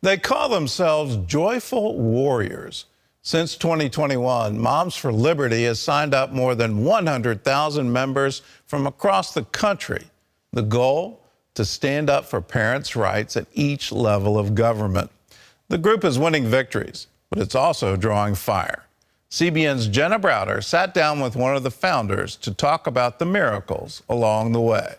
They call themselves Joyful Warriors. Since 2021, Moms for Liberty has signed up more than 100,000 members from across the country. The goal? To stand up for parents' rights at each level of government. The group is winning victories, but it's also drawing fire. CBN's Jenna Browder sat down with one of the founders to talk about the miracles along the way.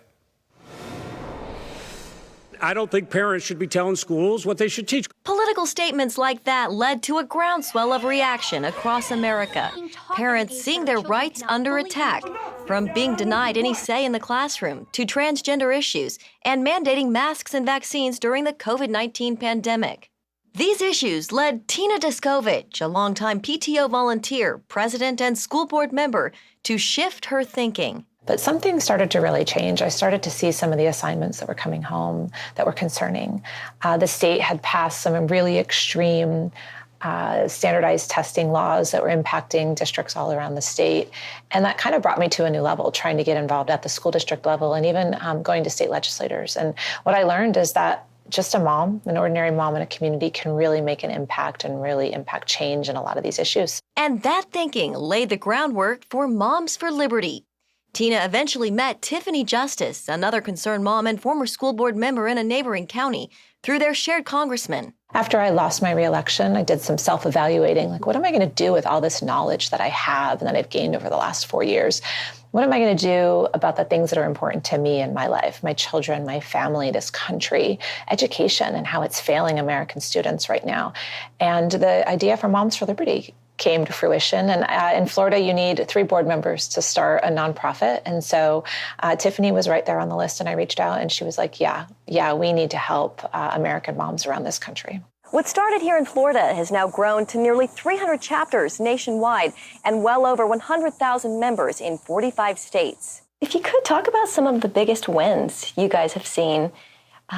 I don't think parents should be telling schools what they should teach. Political statements like that led to a groundswell of reaction across America. Parents seeing their rights under attack, from being denied any say in the classroom to transgender issues and mandating masks and vaccines during the COVID-19 pandemic. These issues led Tina Descovich, a longtime PTO volunteer, president, and school board member, to shift her thinking. But something started to really change. I started to see some of the assignments that were coming home that were concerning. The state had passed some really extreme standardized testing laws that were impacting districts all around the state. And that kind of brought me to a new level, trying to get involved at the school district level and even going to state legislators. And what I learned is that just a mom, an ordinary mom in a community, can really make an impact and really impact change in a lot of these issues. And that thinking laid the groundwork for Moms for Liberty. Tina eventually met Tiffany Justice, another concerned mom and former school board member in a neighboring county, through their shared congressman. After I lost my reelection, I did some self-evaluating, like, what am I going to do with all this knowledge that I have and that I've gained over the last 4 years? What am I going to do about the things that are important to me in my life, my children, my family, this country, education, and how it's failing American students right now? And the idea for Moms for Liberty came to fruition. And in Florida, you need 3 board members to start a nonprofit. And so Tiffany was right there on the list, and I reached out, and she was like, yeah, we need to help American moms around this country. What started here in Florida has now grown to nearly 300 chapters nationwide and well over 100,000 members in 45 states. If you could talk about some of the biggest wins you guys have seen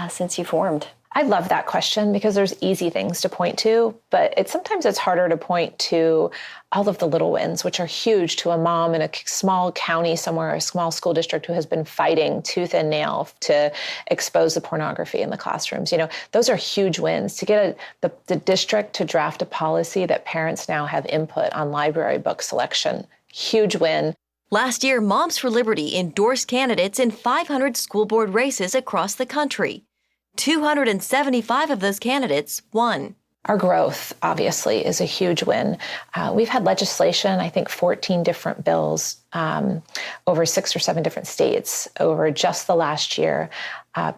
since you formed. I love that question because there's easy things to point to, but sometimes it's harder to point to all of the little wins, which are huge to a mom in a small county somewhere, a small school district who has been fighting tooth and nail to expose the pornography in the classrooms. You know, those are huge wins. To get the district to draft a policy that parents now have input on library book selection, huge win. Last year, Moms for Liberty endorsed candidates in 500 school board races across the country. 275 of those candidates won. Our growth, obviously, is a huge win. We've had legislation, I think 14 different bills over 6 or 7 different states over just the last year,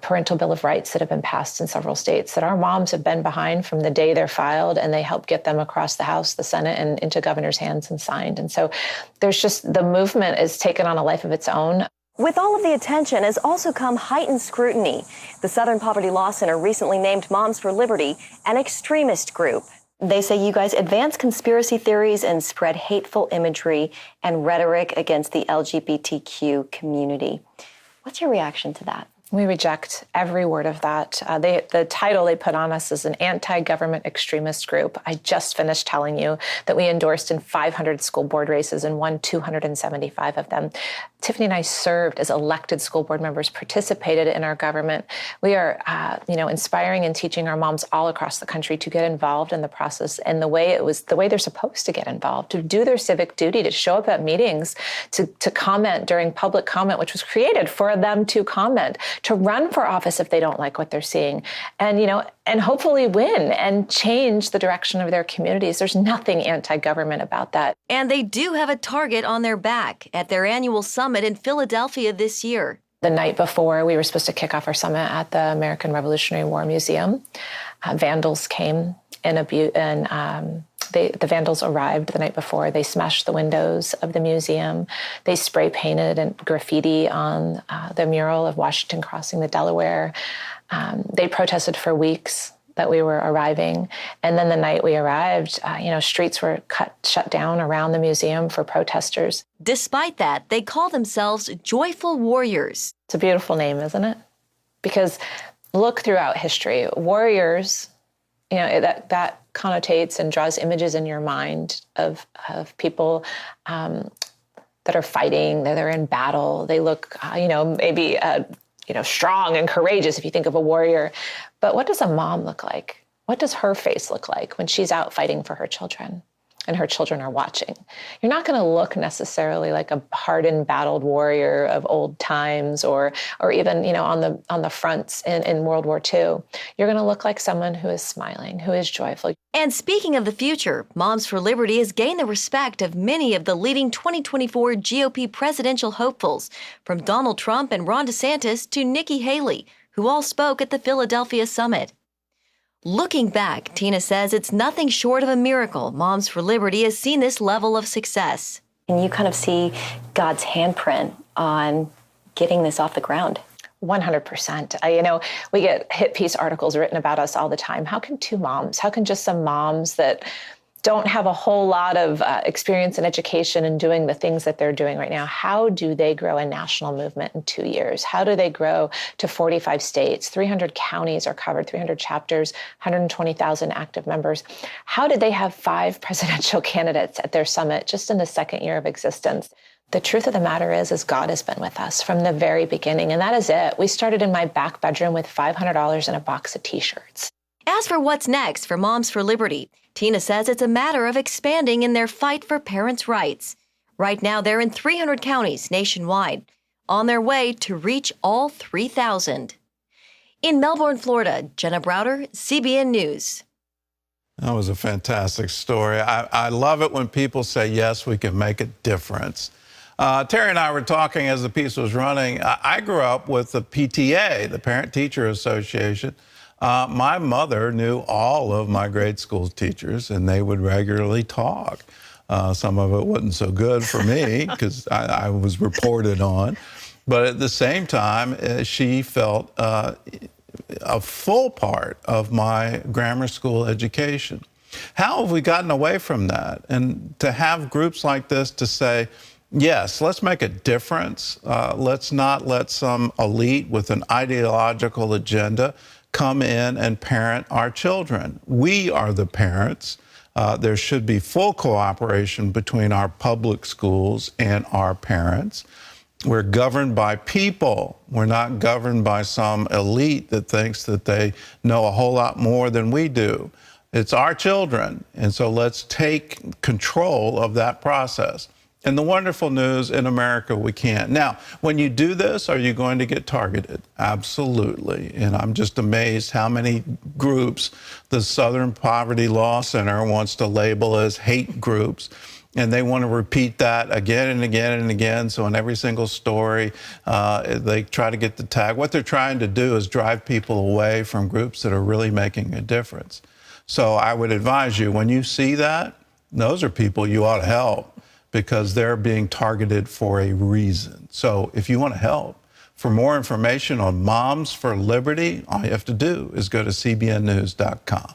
parental bill of rights that have been passed in several states that our moms have been behind from the day they're filed, and they help get them across the House, the Senate, and into governor's hands and signed. And so there's just, the movement has taken on a life of its own. With all of the attention has also come heightened scrutiny. The Southern Poverty Law Center recently named Moms for Liberty an extremist group. They say you guys advance conspiracy theories and spread hateful imagery and rhetoric against the LGBTQ community. What's your reaction to that? We reject every word of that. The title they put on us is an anti-government extremist group. I just finished telling you that we endorsed in 500 school board races and won 275 of them. Tiffany and I served as elected school board members, participated in our government. We are, inspiring and teaching our moms all across the country to get involved in the process and the way they're supposed to get involved, to do their civic duty, to show up at meetings, to comment during public comment, which was created for them to comment, to run for office if they don't like what they're seeing, and hopefully win and change the direction of their communities. There's nothing anti-government about that. And they do have a target on their back at their annual summit in Philadelphia this year. The night before, we were supposed to kick off our summit at the American Revolutionary War Museum. Vandals came the vandals arrived the night before. They smashed the windows of the museum. They spray painted and graffiti on the mural of Washington crossing the Delaware. They protested for weeks that we were arriving. And then the night we arrived, streets were shut down around the museum for protesters. Despite that, they call themselves Joyful Warriors. It's a beautiful name, isn't it? Because look throughout history, warriors, that connotates and draws images in your mind of people that are fighting, that are in battle. They look, maybe strong and courageous if you think of a warrior. But what does a mom look like? What does her face look like when she's out fighting for her children and her children are watching? You're not going to look necessarily like a hardened, battled warrior of old times, or even, on the fronts in World War II. You're going to look like someone who is smiling, who is joyful. And speaking of the future, Moms for Liberty has gained the respect of many of the leading 2024 GOP presidential hopefuls, from Donald Trump and Ron DeSantis to Nikki Haley, who all spoke at the Philadelphia summit. Looking back, Tina says it's nothing short of a miracle Moms for Liberty has seen this level of success. And you kind of see God's handprint on getting this off the ground. 100%. We get hit piece articles written about us all the time. How can just some moms that don't have a whole lot of experience in education and doing the things that they're doing right now, how do they grow a national movement in 2 years? How do they grow to 45 states? 300 counties are covered, 300 chapters, 120,000 active members. How did they have 5 presidential candidates at their summit just in the second year of existence? The truth of the matter is God has been with us from the very beginning, and that is it. We started in my back bedroom with $500 and a box of T-shirts. As for what's next for Moms for Liberty, Tina says it's a matter of expanding in their fight for parents' rights. Right now, they're in 300 counties nationwide, on their way to reach all 3,000. In Melbourne, Florida, Jenna Browder, CBN News. That was a fantastic story. I love it when people say, yes, we can make a difference. Terry and I were talking as the piece was running. I grew up with the PTA, the Parent Teacher Association. My mother knew all of my grade school teachers, and they would regularly talk. Some of it wasn't so good for me because I was reported on. But at the same time, she felt a full part of my grammar school education. How have we gotten away from that? And to have groups like this to say, yes, let's make a difference. Let's not let some elite with an ideological agenda come in and parent our children. We are the parents. There should be full cooperation between our public schools and our parents. We're governed by people. We're not governed by some elite that thinks that they know a whole lot more than we do. It's our children, and so let's take control of that process. And the wonderful news, in America, we can't. Now, when you do this, are you going to get targeted? Absolutely. And I'm just amazed how many groups the Southern Poverty Law Center wants to label as hate groups. And they want to repeat that again and again and again. So in every single story, they try to get the tag. What they're trying to do is drive people away from groups that are really making a difference. So I would advise you, when you see that, those are people you ought to help, because they're being targeted for a reason. So if you want to help, for more information on Moms for Liberty, all you have to do is go to cbnnews.com.